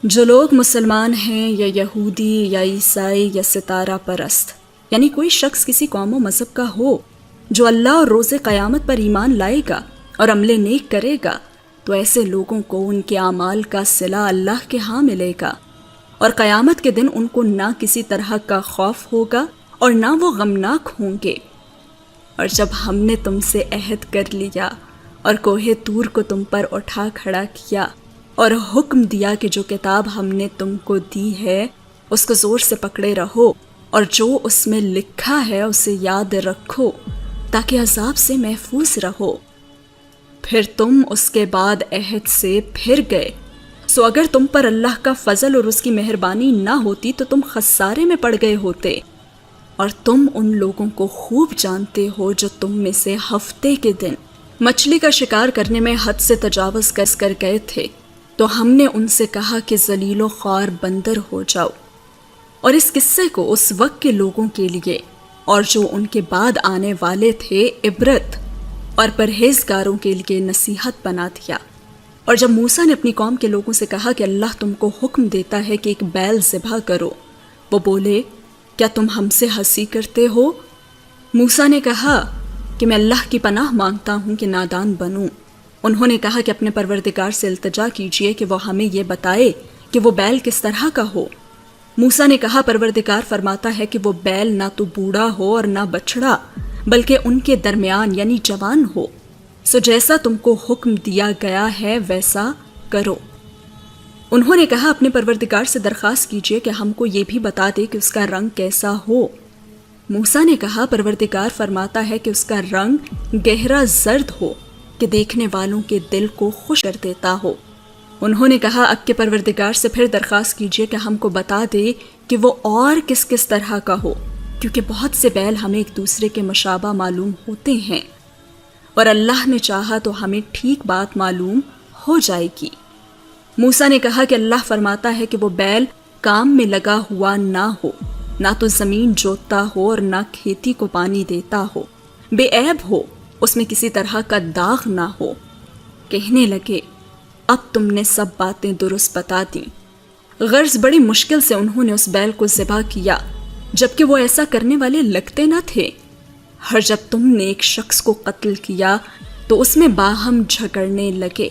جو لوگ مسلمان ہیں یا یہودی یا عیسائی یا ستارہ پرست، یعنی کوئی شخص کسی قوم و مذہب کا ہو جو اللہ اور روز قیامت پر ایمان لائے گا اور عمل نیک کرے گا، تو ایسے لوگوں کو ان کے اعمال کا صلہ اللہ کے ہاں ملے گا، اور قیامت کے دن ان کو نہ کسی طرح کا خوف ہوگا اور نہ وہ غمناک ہوں گے۔ اور جب ہم نے تم سے عہد کر لیا اور کوہ طور کو تم پر اٹھا کھڑا کیا اور حکم دیا کہ جو کتاب ہم نے تم کو دی ہے اس کو زور سے پکڑے رہو اور جو اس میں لکھا ہے اسے یاد رکھو تاکہ عذاب سے محفوظ رہو، پھر تم اس کے بعد عہد سے پھر گئے، سو اگر تم پر اللہ کا فضل اور اس کی مہربانی نہ ہوتی تو تم خسارے میں پڑ گئے ہوتے۔ اور تم ان لوگوں کو خوب جانتے ہو جو تم میں سے ہفتے کے دن مچھلی کا شکار کرنے میں حد سے تجاوز کر گئے تھے، تو ہم نے ان سے کہا کہ ذلیل و خوار بندر ہو جاؤ۔ اور اس قصے کو اس وقت کے لوگوں کے لیے اور جو ان کے بعد آنے والے تھے عبرت اور پرہیزگاروں کے لیے نصیحت بنا دیا۔ اور جب موسیٰ نے اپنی قوم کے لوگوں سے کہا کہ اللہ تم کو حکم دیتا ہے کہ ایک بیل ذبح کرو، وہ بولے کیا تم ہم سے ہنسی کرتے ہو؟ موسیٰ نے کہا کہ میں اللہ کی پناہ مانگتا ہوں کہ نادان بنوں۔ انہوں نے کہا کہ اپنے پروردگار سے التجا کیجئے کہ وہ ہمیں یہ بتائے کہ وہ بیل کس طرح کا ہو۔ موسیٰ نے کہا پروردگار فرماتا ہے کہ وہ بیل نہ تو بوڑھا ہو اور نہ بچڑا، بلکہ ان کے درمیان یعنی جوان ہو، سو جیسا تم کو حکم دیا گیا ہے ویسا کرو۔ انہوں نے کہا اپنے پروردگار سے درخواست کیجئے کہ ہم کو یہ بھی بتا دے کہ اس کا رنگ کیسا ہو۔ موسیٰ نے کہا پروردگار فرماتا ہے کہ اس کا رنگ گہرا زرد ہو کہ دیکھنے والوں کے دل کو خوش کر دیتا ہو۔ انہوں نے کہا اب کے پروردگار سے پھر درخواست کیجئے کہ ہم کو بتا دے کہ وہ اور کس کس طرح کا ہو، کیونکہ بہت سے بیل ہمیں ایک دوسرے کے مشابہ معلوم ہوتے ہیں، اور اللہ نے چاہا تو ہمیں ٹھیک بات معلوم ہو جائے گی۔ موسیٰ نے کہا کہ اللہ فرماتا ہے کہ وہ بیل کام میں لگا ہوا نہ ہو، نہ تو زمین جوتتا ہو اور نہ کھیتی کو پانی دیتا ہو، بے عیب ہو، اس میں کسی طرح کا داغ نہ ہو۔ کہنے لگے اب تم نے سب باتیں درست بتا دیں۔ غرض بڑی مشکل سے انہوں نے اس بیل کو ذبح کیا، جبکہ وہ ایسا کرنے والے لگتے نہ تھے۔ ہر جب تم نے ایک شخص کو قتل کیا تو اس میں باہم جھگڑنے لگے،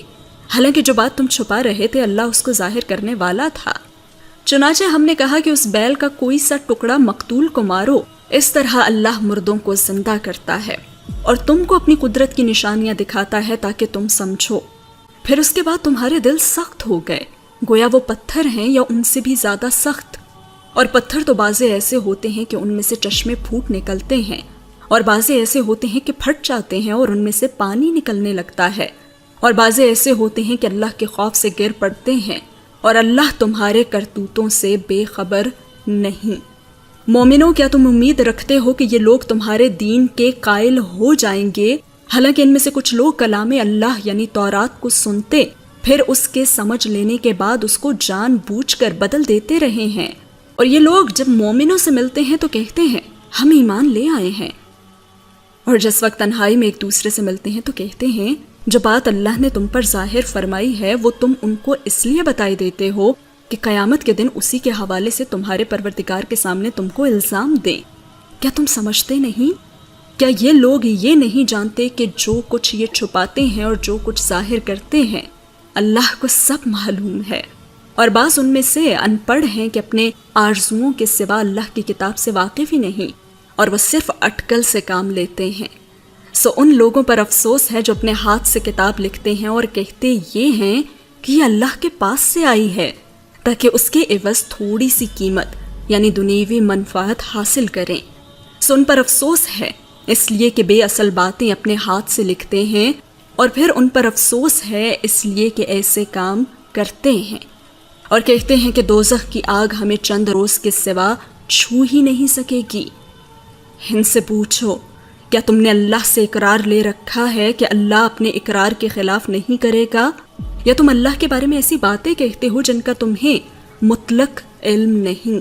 حالانکہ جو بات تم چھپا رہے تھے اللہ اس کو ظاہر کرنے والا تھا۔ چنانچہ ہم نے کہا کہ اس بیل کا کوئی سا ٹکڑا مقتول کو مارو، اس طرح اللہ مردوں کو زندہ کرتا ہے اور تم کو اپنی قدرت کی نشانیاں دکھاتا ہے تاکہ تم سمجھو۔ پھر اس کے بعد تمہارے دل سخت ہو گئے، گویا وہ پتھر ہیں یا ان سے بھی زیادہ سخت۔ اور پتھر تو بعضے ایسے ہوتے ہیں کہ ان میں سے چشمے پھوٹ نکلتے ہیں، اور بعضے ایسے ہوتے ہیں کہ پھٹ جاتے ہیں اور ان میں سے پانی نکلنے لگتا ہے، اور بعضے ایسے ہوتے ہیں کہ اللہ کے خوف سے گر پڑتے ہیں، اور اللہ تمہارے کرتوتوں سے بے خبر نہیں۔ مومنوں کیا تم امید رکھتے ہو کہ یہ لوگ تمہارے دین کے قائل ہو جائیں گے، حالانکہ ان میں سے کچھ لوگ کلام اللہ یعنی تورات کو سنتے پھر اس کے سمجھ لینے کے بعد اس کو جان بوجھ کر بدل دیتے رہے ہیں، اور یہ لوگ جب مومنوں سے ملتے ہیں تو کہتے ہیں ہم ایمان لے آئے ہیں، اور جس وقت تنہائی میں ایک دوسرے سے ملتے ہیں تو کہتے ہیں جو بات اللہ نے تم پر ظاہر فرمائی ہے وہ تم ان کو اس لیے بتائی دیتے ہو کہ قیامت کے دن اسی کے حوالے سے تمہارے پروردگار کے سامنے تم کو الزام دیں۔ کیا تم سمجھتے نہیں؟ کیا یہ لوگ یہ نہیں جانتے کہ جو کچھ یہ چھپاتے ہیں اور جو کچھ ظاہر کرتے ہیں اللہ کو سب معلوم ہے؟ اور بعض ان میں سے ان پڑھ ہیں کہ اپنے آرزوؤں کے سوا اللہ کی کتاب سے واقف ہی نہیں، اور وہ صرف اٹکل سے کام لیتے ہیں۔ سو ان لوگوں پر افسوس ہے جو اپنے ہاتھ سے کتاب لکھتے ہیں اور کہتے یہ ہیں کہ یہ اللہ کے پاس سے آئی ہے تاکہ اس کے عوض تھوڑی سی قیمت یعنی دنیوی منفعت حاصل کریں۔ سو ان پر افسوس ہے اس لیے کہ بے اصل باتیں اپنے ہاتھ سے لکھتے ہیں، اور پھر ان پر افسوس ہے اس لیے کہ ایسے کام کرتے ہیں، اور کہتے ہیں کہ دوزخ کی آگ ہمیں چند روز کے سوا چھو ہی نہیں سکے گی۔ ان سے پوچھو کیا تم نے اللہ سے اقرار لے رکھا ہے کہ اللہ اپنے اقرار کے خلاف نہیں کرے گا، یا تم اللہ کے بارے میں ایسی باتیں کہتے ہو جن کا تمہیں مطلق علم نہیں؟